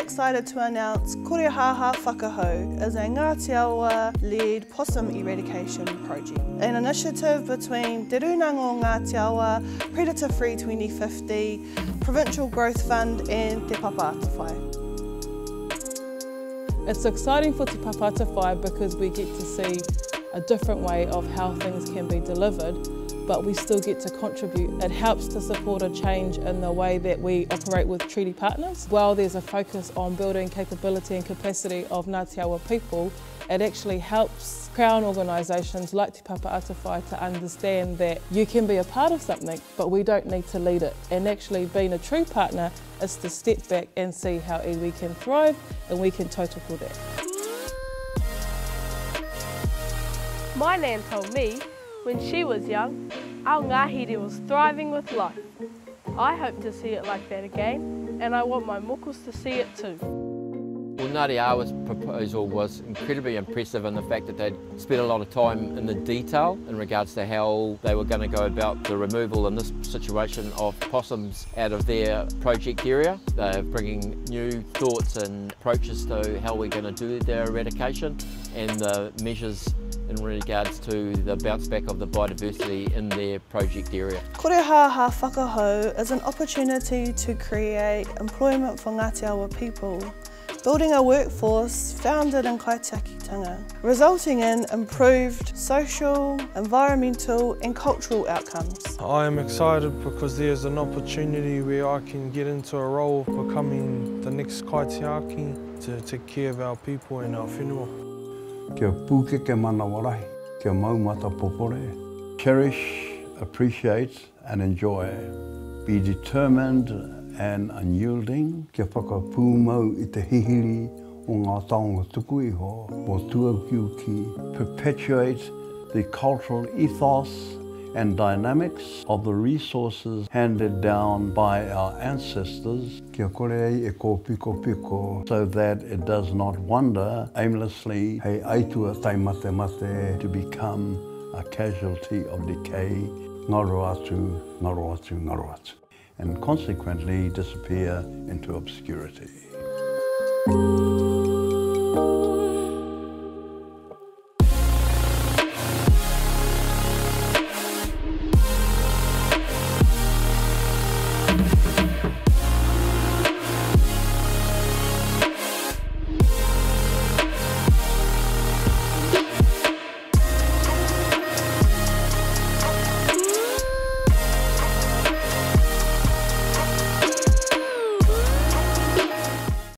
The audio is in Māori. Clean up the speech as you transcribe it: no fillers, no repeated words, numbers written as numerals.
excited to announce Korehāhā Whakahau is a Ngāti Awa-led possum eradication project, an initiative between Te Runanga Ngāti Awa, Predator Free 2050, Provincial Growth Fund and Te Papa Whai. It's exciting for Te Papa Whai because we get to see a different way of how things can be delivered, but we still get to contribute. It helps to support a change in the way that we operate with treaty partners. While there's a focus on building capability and capacity of Ngāti Awa people, it actually helps Crown organisations like Te Papa Whai to understand that you can be a part of something, but we don't need to lead it. And actually being a true partner is to step back and see how iwi can thrive and we can tautoko that. My nan told me when she was young, our ngāhere was thriving with life. I hope to see it like that again, and I want my mokus to see it too. Well, Ngāti Awa's proposal was incredibly impressive in the fact that they'd spent a lot of time in the detail in regards to how they were going to go about the removal in this situation of possums out of their project area. They're bringing new thoughts and approaches to how we're going to do their eradication and the measures in regards to the bounce back of the biodiversity in their project area. Korehāhā Whakahau is an opportunity to create employment for Ngāti Awa people, building a workforce founded in kaitakitanga, resulting in improved social, environmental and cultural outcomes. I am excited because there's an opportunity where I can get into a role of becoming the next kaitiaki to take care of our people and our whenua. Kia pūkeke mana warahi, kia maumata popore. Cherish, appreciate and enjoy. Be determined and unyielding. Kia whakapūmau I te hihiri o ngā taonga tuku iho, o tuaukiuki. Perpetuate the cultural ethos and dynamics of the resources handed down by our ancestors, kia kore e ko piko piko, so that it does not wander aimlessly, hei aitua tai mate mate, to become a casualty of decay, ngaro atu, ngaro atu, ngaro atu, and consequently disappear into obscurity.